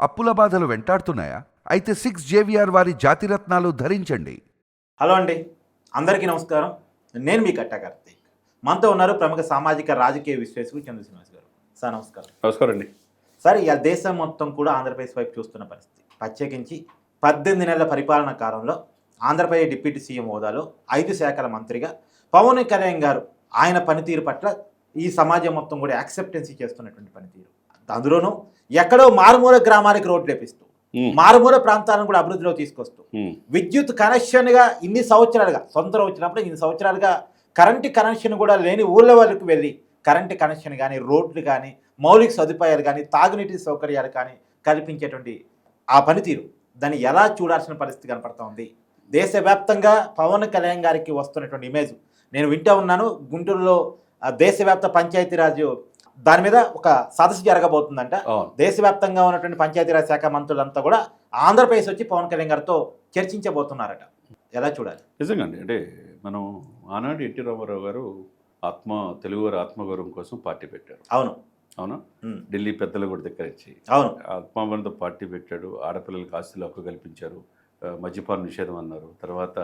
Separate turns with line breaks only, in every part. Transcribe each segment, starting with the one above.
అప్పుల బాధలు వెంటాడుతున్నాయా? అయితే 6 JVR వారి జాతిరత్నాలు ధరించండి.
హలో అండి, అందరికీ నమస్కారం. నేను మీ కట్టా కార్తీక్. మనతో ఉన్నారు ప్రముఖ సామాజిక రాజకీయ విశ్లేషకులు చంద్ర శ్రీనివాస్ గారు. సార్ నమస్కారం.
నమస్కారం అండి.
సార్, ఇక దేశం మొత్తం కూడా ఆంధ్రప్రదేశ్ వైపు చూస్తున్న పరిస్థితి, ప్రత్యేకించి 18 నెలల పరిపాలన కాలంలో ఆంధ్రప్రదేశ్ డిప్యూటీ సీఎం హోదాలో 5 శాఖల మంత్రిగా పవన్ కళ్యాణ్ గారు ఆయన పనితీరు పట్ల ఈ సమాజం మొత్తం కూడా యాక్సెప్టెన్సీ చేస్తున్నటువంటి పనితీరు, అందులోనూ ఎక్కడో మారుమూల గ్రామానికి రోడ్లు వేపిస్తూ మారుమూల ప్రాంతాలను కూడా అభివృద్ధిలో తీసుకొస్తూ విద్యుత్ కనెక్షన్గా ఇన్ని సంవత్సరాలుగా సొంతం వచ్చినప్పుడు ఇన్ని సంవత్సరాలుగా కరెంటు కనెక్షన్ కూడా లేని ఊళ్ళ వరకు వెళ్ళి కరెంటు కనెక్షన్ కానీ రోడ్లు కానీ మౌలిక సదుపాయాలు కానీ తాగునీటి సౌకర్యాలు కానీ కల్పించేటువంటి ఆ పనితీరు, దాన్ని ఎలా చూడాల్సిన పరిస్థితి కనపడతా ఉంది. దేశవ్యాప్తంగా పవన్ కళ్యాణ్ గారికి వస్తున్నటువంటి ఇమేజ్ నేను వింటూ ఉన్నాను. గుంటూరులో దేశవ్యాప్త పంచాయతీరాజ్ దాని మీద ఒక సదస్సు జరగబోతుందంట. దేశవ్యాప్తంగా ఉన్నటువంటి పంచాయతీరాజ్ శాఖ మంత్రులంతా కూడా ఆంధ్రప్రదేశ్ వచ్చి పవన్ కళ్యాణ్ గారితో చర్చించబోతున్నారట. ఎలా చూడాలి?
నిజంగా అండి, అంటే మనం ఆనాడు ఎన్టీ రామారావు గారు తెలుగువారి ఆత్మగౌరవం కోసం పార్టీ పెట్టారు. అవునా? ఢిల్లీ పెద్దలు కూడా దగ్గర ఇచ్చి ఆత్మాభిమానంతో పార్టీ పెట్టాడు. ఆడపిల్లలకు ఆస్తులు హక్కు కల్పించారు, మద్యపాన నిషేధం అన్నారు, తర్వాత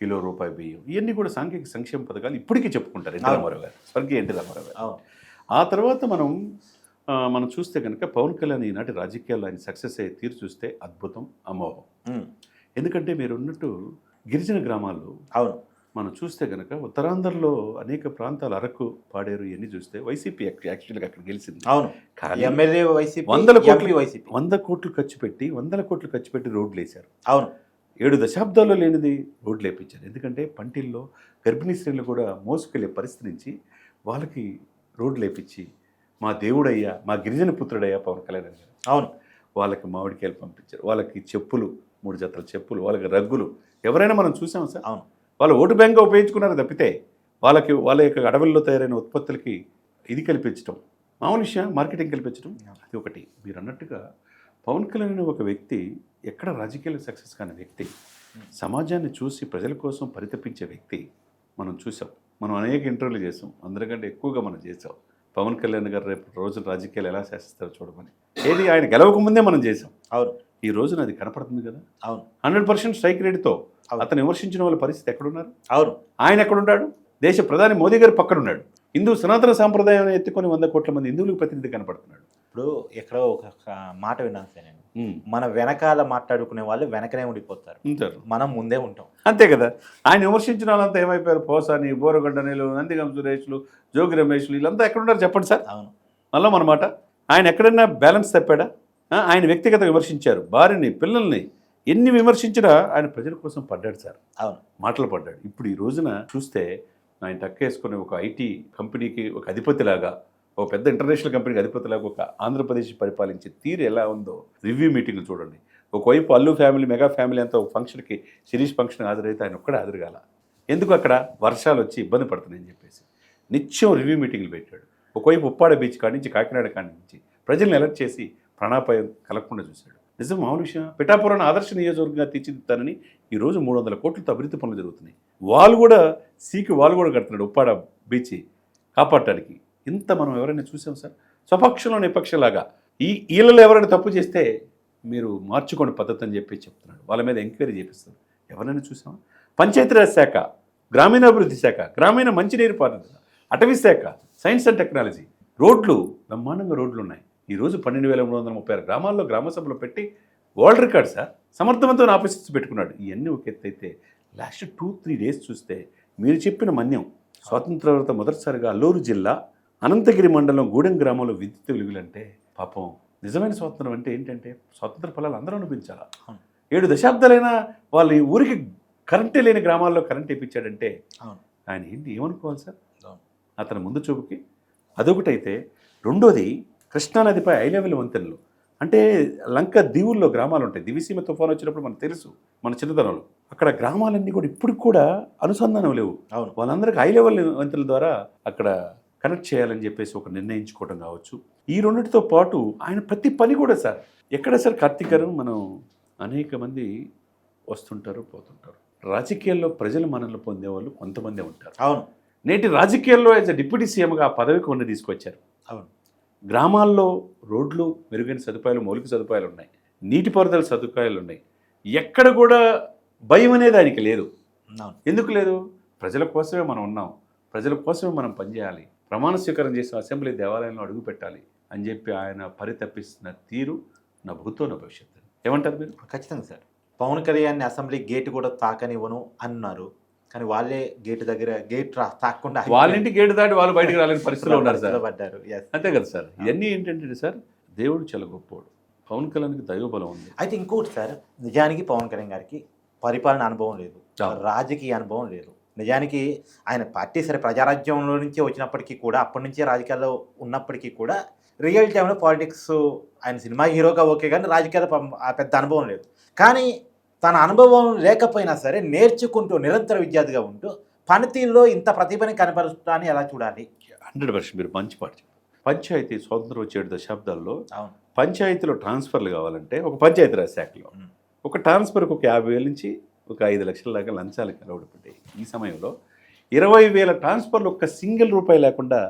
కిలో రూపాయి బియ్యం, ఇవన్నీ కూడా సాంఘిక సంక్షేమ పథకాలు ఇప్పటికీ చెప్పుకుంటారు ఎన్టీ రామారావు గారు, స్వర్గీయ ఎన్టీ రామారావు గారు. ఆ తర్వాత మనం చూస్తే కనుక పవన్ కళ్యాణ్ ఈనాటి రాజకీయాల్లో ఆయన సక్సెస్ అయ్యే తీరు చూస్తే అద్భుతం, అమోఘం. ఎందుకంటే మీరు ఉన్నట్టు గిరిజన గ్రామాల్లో మనం చూస్తే కనుక ఉత్తరాంధ్రలో అనేక ప్రాంతాలు అరకు, పాడేరు ఇవన్నీ చూస్తే వైసీపీ యాక్చువల్గా అక్కడ గెలిచింది.
ఎమ్మెల్యే వైసీపీ
100 కోట్లు ఖర్చు పెట్టి రోడ్లు వేశారు. 7 దశాబ్దాల్లో లేనిది రోడ్లు వేయించారు. ఎందుకంటే పంటిల్లో గర్భిణీ స్త్రీలు కూడా మోసుకెళ్లే పరిస్థితి నుంచి వాళ్ళకి రోడ్లు వేయించి మా దేవుడయ్యా, మా గిరిజన పుత్రుడయ్యా పవన్ కళ్యాణ్ గారు. వాళ్ళకి మామిడికాయలు పంపించారు, వాళ్ళకి చెప్పులు 3 జతల చెప్పులు, వాళ్ళకి రగ్గులు. ఎవరైనా మనం చూసాం సార్. వాళ్ళు ఓటు బ్యాంక్గా ఉపయోగించుకున్నారు తప్పితే వాళ్ళ యొక్క అడవుల్లో తయారైన ఉత్పత్తులకి ఇది కల్పించడం, మామూలు విషయం, మార్కెటింగ్ కల్పించడం, అది ఒకటి. మీరు అన్నట్టుగా పవన్ కళ్యాణ్ అనే ఒక వ్యక్తి ఎక్కడ రాజకీయాలకు సక్సెస్ కాని వ్యక్తి, సమాజాన్ని చూసి ప్రజల కోసం పరితపించే వ్యక్తి మనం చూసాం. మనం అనేక ఇంటర్వ్యూలు చేసాం, అందరికంటే ఎక్కువగా మనం చేసాం. పవన్ కళ్యాణ్ గారు రేపు రోజున రాజకీయాలు ఎలా శాసిస్తారో చూడమని, ఏది ఆయన గెలవక ముందే మనం చేసాం. ఈ రోజున అది కనపడుతుంది కదా. 100% స్ట్రైక్ రేట్తో అతను విమర్శించిన వాళ్ళ పరిస్థితి ఎక్కడున్నారు? ఆయన ఎక్కడున్నాడు? దేశ ప్రధాని మోదీ గారు పక్కనున్నాడు. హిందూ సనాతన సాంప్రదాయాన్ని ఎత్తుకొని 100 కోట్ల మంది హిందువులకు ప్రతినిధి కనపడుతున్నాడు.
ఇప్పుడు ఎక్కడో ఒక మాట విన్నాను సార్ నేను, మన వెనకాల మాట్లాడుకునే వాళ్ళు వెనకనే ఉండిపోతారు, మనం ముందే ఉంటాం.
అంతే కదా. ఆయన విమర్శించిన వాళ్ళంతా ఏమైపోయారు? పోసాని, బోరగడ్డనేలు, నందిగం సురేష్లు, జోగి రమేష్లు, వీళ్ళంతా ఎక్కడున్నారు చెప్పండి సార్. మళ్ళీ మన మాట, ఆయన ఎక్కడైనా బ్యాలెన్స్ తప్పాడా? ఆయన వ్యక్తిగత విమర్శించారు, భార్యని, పిల్లల్ని ఎన్ని విమర్శించినా ఆయన ప్రజల కోసం పడ్డాడు సార్. మాటలు పడ్డాడు. ఇప్పుడు ఈ రోజున చూస్తే ఆయన టక్కేసుకుని ఒక ఐటీ కంపెనీకి ఒక అధిపతిలాగా, ఒక పెద్ద ఇంటర్నేషనల్ కంపెనీకి అధిపతిలాగా ఒక ఆంధ్రప్రదేశ్ పరిపాలించే తీరు ఎలా ఉందో రివ్యూ మీటింగ్లు చూడండి. ఒకవైపు అల్లు ఫ్యామిలీ, మెగా ఫ్యామిలీ అంతా ఒక ఫంక్షన్కి, సిరీస్ ఫంక్షన్ హాజరైతే ఆయన ఒక్కడే హాజరుగాల. ఎందుకు? అక్కడ వర్షాలు వచ్చి ఇబ్బంది పడుతున్నాయని చెప్పేసి నిత్యం రివ్యూ మీటింగ్లు పెట్టాడు. ఒకవైపు ఉప్పాడ బీచ్ కాడి నుంచి, కాకినాడ కాడి నుంచి ప్రజల్ని అలర్ట్ చేసి ప్రాణాపాయం కలగకుండా చూశాడు. నిజం, మామూలు విషయం. పిఠాపురాన్ని ఆదర్శ నియోజకవర్గంగా తీర్చిదిద్దానని ఈరోజు 300 కోట్లతో అభివృద్ధి పనులు జరుగుతున్నాయి. వాళ్ళు కూడా కడుతున్నాడు ఉప్పాడ బీచ్ కాపాడటానికి. ఇంత మనం ఎవరైనా చూసాం సార్? స్వపక్షంలో నిపక్షలాగా వీళ్ళలో ఎవరైనా తప్పు చేస్తే మీరు మార్చుకోండి పద్ధతి అని చెప్పి చెప్తున్నాడు. వాళ్ళ మీద ఎంక్వైరీ చేపిస్తారు. ఎవరైనా చూసామా? పంచాయతీరాజ్ శాఖ, గ్రామీణాభివృద్ధి శాఖ, గ్రామీణ మంచినీరు పారుదల, అటవీ శాఖ, సైన్స్ అండ్ టెక్నాలజీ, రోడ్లు, బ్రహ్మాండంగా రోడ్లు ఉన్నాయి. ఈరోజు 12,336 గ్రామాల్లో గ్రామ సభలు పెట్టి వరల్డ్ రికార్డ్ సార్. సమర్థవంతమైన ఆఫీసర్స్ పెట్టుకున్నాడు. ఇవన్నీ ఒక ఎత్తు అయితే లాస్ట్ 2-3 డేస్ చూస్తే మీరు చెప్పిన మన్యం స్వాతంత్ర తర్వాత మొదటిసారిగా అల్లూరు జిల్లా అనంతగిరి మండలం గూడెం గ్రామంలో విద్యుత్ వెలుగులంటే పాపం నిజమైన స్వాతంత్రం అంటే ఏంటంటే స్వాతంత్ర ఫలాలు అందరూ అనిపించాలా. 7 దశాబ్దాలైనా వాళ్ళ ఊరికి కరెంటే లేని గ్రామాల్లో కరెంట్ వేయించాడంటే ఆయన ఏమనుకోవాలి సార్? అతని ముందు చూపుకి అదొకటైతే, రెండోది కృష్ణానదిపై హై లెవెల్ వంతెనలు. అంటే లంక దీవుల్లో గ్రామాలు ఉంటాయి. దివిసీమ తుఫాను వచ్చినప్పుడు మనకు తెలుసు, మన చిన్నతనంలో అక్కడ గ్రామాలన్నీ కూడా ఇప్పటికి కూడా అనుసంధానం లేవు. వాళ్ళందరికీ హై లెవెల్ వంతెనల ద్వారా అక్కడ కనెక్ట్ చేయాలని చెప్పేసి ఒక నిర్ణయించుకోవడం కావచ్చు. ఈ రెండింటితో పాటు ఆయన ప్రతి పని కూడా సార్, ఎక్కడ సార్ కార్తీక్ గారు, మనం అనేక మంది వస్తుంటారు, పోతుంటారు. రాజకీయాల్లో ప్రజలు మనల్ని పొందేవాళ్ళు కొంతమందే ఉంటారు. నేటి రాజకీయాల్లో యాజ్ అ డిప్యూటీ సీఎంగా ఆ పదవికి ఉన్న తీసుకొచ్చారు. గ్రామాల్లో రోడ్లు, మెరుగైన సదుపాయాలు, మౌలిక సదుపాయాలు ఉన్నాయి, నీటిపారుదల సదుపాయాలు ఉన్నాయి. ఎక్కడ కూడా భయం అనేది ఆయనకి లేదు.
అవును.
ఎందుకు లేదు? ప్రజల కోసమే మనం ఉన్నాం, ప్రజల కోసమే మనం పనిచేయాలి, ప్రమాణ స్వీకారం చేసిన అసెంబ్లీ దేవాలయంలో అడుగు పెట్టాలి అని చెప్పి ఆయన పరితపిస్తున్న తీరు నా భూతో నా భవిష్యత్తు. ఏమంటారు మీరు?
ఖచ్చితంగా sir. Pawan Kalyan assembly gate కూడా తాకనివ్వను అన్నారు, కానీ వాళ్ళే గేట్ దగ్గర తాకకుండా
వాళ్ళ గేటు దాటి వాళ్ళు బయటకు రాలేని పరిస్థితిలో ఉన్నారు సార్.
పడ్డారు. Yes.
అంతే కదా సార్. ఇవన్నీ ఏంటంటే సార్, దేవుడు చాలా గొప్పోడు, పవన్ కళ్యాణ్కి దైవబలం ఉంది.
అయితే ఇంకోటి సార్, నిజానికి పవన్ కళ్యాణ్ గారికి పరిపాలన అనుభవం లేదు,
అవును.
రాజకీయ అనుభవం లేదు. నిజానికి ఆయన పార్టీ సరే ప్రజారాజ్యంలో నుంచే వచ్చినప్పటికీ కూడా, అప్పటి నుంచే రాజకీయాల్లో ఉన్నప్పటికీ కూడా రియల్ టైంలో పాలిటిక్స్ ఆయన సినిమా హీరోగా ఓకే, కానీ రాజకీయాల్లో పెద్ద అనుభవం లేదు. కానీ తన అనుభవం లేకపోయినా సరే నేర్చుకుంటూ నిరంతర విద్యార్థిగా ఉంటూ పనితీరులో ఇంత ప్రతిభని కనపరుస్తాన్ని ఎలా చూడాలి?
100% మీరు మంచి పాట చెప్పారు. పంచాయతీ స్వాతంత్రం వచ్చే 7 దశాబ్దాల్లో
అవును.
పంచాయతీలో ట్రాన్స్ఫర్లు కావాలంటే ఒక పంచాయతీరాజ్ శాఖలో ఒక ట్రాన్స్ఫర్కి ఒక 50,000 నుంచి ఒక 5 లక్షల దాకా లంచాలకు అలవాటు పడ్డాయి. ఈ సమయంలో 20,000 ట్రాన్స్ఫర్లు ఒక్క సింగిల్ రూపాయి లేకుండా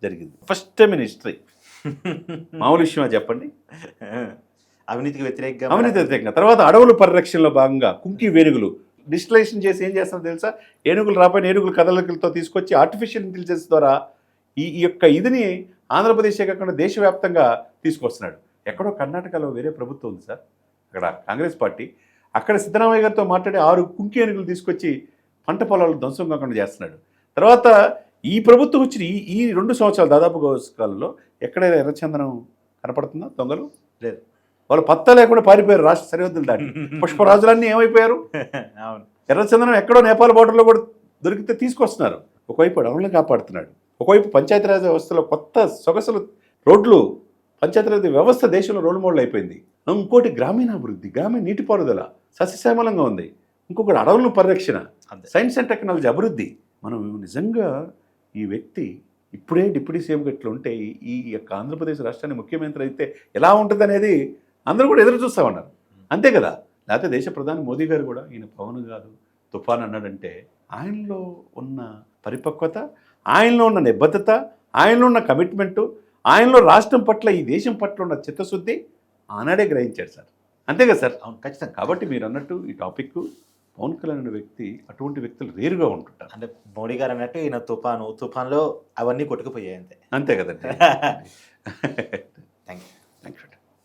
జరిగింది. First time in history. మామూలు విషయమా చెప్పండి?
అవినీతికి వ్యతిరేకంగా
అవినీతి వ్యతిరేకంగా. తర్వాత అడవుల పరిరక్షణలో భాగంగా కుంకి వేనుగులు డిస్టిలేషన్ చేసి ఏం చేస్తారో తెలుసా? ఏనుగులు రాపోయిన ఏనుగుల కదలికలతో తీసుకొచ్చి ఆర్టిఫిషియల్ ఇంటెలిజెన్స్ ద్వారా ఈ యొక్క ఇదిని ఆంధ్రప్రదేశే కాకుండా దేశవ్యాప్తంగా తీసుకొస్తున్నాడు. ఎక్కడో కర్ణాటకలో వేరే ప్రభుత్వం ఉంది సార్, అక్కడ కాంగ్రెస్ పార్టీ, అక్కడ సిద్ధరామయ్య గారితో మాట్లాడి 6 కుంకి ఏనుగులు తీసుకొచ్చి పంట పొలాలు ధ్వంసం కాకుండా చేస్తున్నాడు. తర్వాత ఈ ప్రభుత్వం వచ్చిన ఈ 2 సంవత్సరాలు దాదాపు కాలంలో ఎక్కడైనా ఎర్రచందనం కనపడుతుందా? దొంగలు
లేదు.
వాళ్ళు పత్తా లేకుండా పారిపోయారు రాష్ట్ర సరిహద్దులు దాటి. పుష్పరాజులన్నీ ఏమైపోయారు?
అవును.
ఎర్రచందనం ఎక్కడో నేపాల్ బోర్డర్లో కూడా దొరికితే తీసుకొస్తున్నారు. ఒకవైపు అడవులను కాపాడుతున్నాడు, ఒకవైపు పంచాయతీరాజ్ వ్యవస్థలో కొత్త సొగసులు రోడ్లు, పంచాయతీరాజ్ వ్యవస్థ దేశంలో రోల్ మోడల్ అయిపోయింది. ఇంకోటి గ్రామీణాభివృద్ధి, గ్రామీణ నీటిపారుదల సస్యశ్యామలంగా ఉంది. ఇంకొకటి అడవులను పరిరక్షణ, సైన్స్ అండ్ టెక్నాలజీ అభివృద్ధి. మనం నిజంగా ఈ వ్యక్తి ఇప్పుడే డిప్యూటీ సీఎంగా ఇట్లా ఉంటే ఈ యొక్క ఆంధ్రప్రదేశ్ రాష్ట్రాన్ని ముఖ్యమంత్రి అయితే ఎలా ఉంటుంది అనేది అందరూ కూడా ఎదురు చూస్తామన్నారు. అంతే కదా? లేకపోతే దేశ ప్రధాని మోదీ గారు కూడా ఈయన పవన్ గారు తుఫాన్ అన్నాడంటే ఆయనలో ఉన్న పరిపక్వత, ఆయనలో ఉన్న నిబద్ధత, ఆయనలో ఉన్న కమిట్మెంటు, ఆయనలో రాష్ట్రం పట్ల ఈ దేశం పట్ల ఉన్న చిత్తశుద్ధి ఆనాడే గ్రహించాడు సార్. అంతే కదా సార్?
అవును, ఖచ్చితంగా.
కాబట్టి మీరు అన్నట్టు ఈ టాపిక్ పవన్ కళ్యాణ్ అనే వ్యక్తి అటువంటి వ్యక్తులు రేరుగా ఉంటుంటారు.
అంటే మోడీ గారు అన్నట్టు ఈయన తుఫాన్లో అవన్నీ కొట్టుకుపోయాయి అంతే.
అంతే కదండి.
Thank you.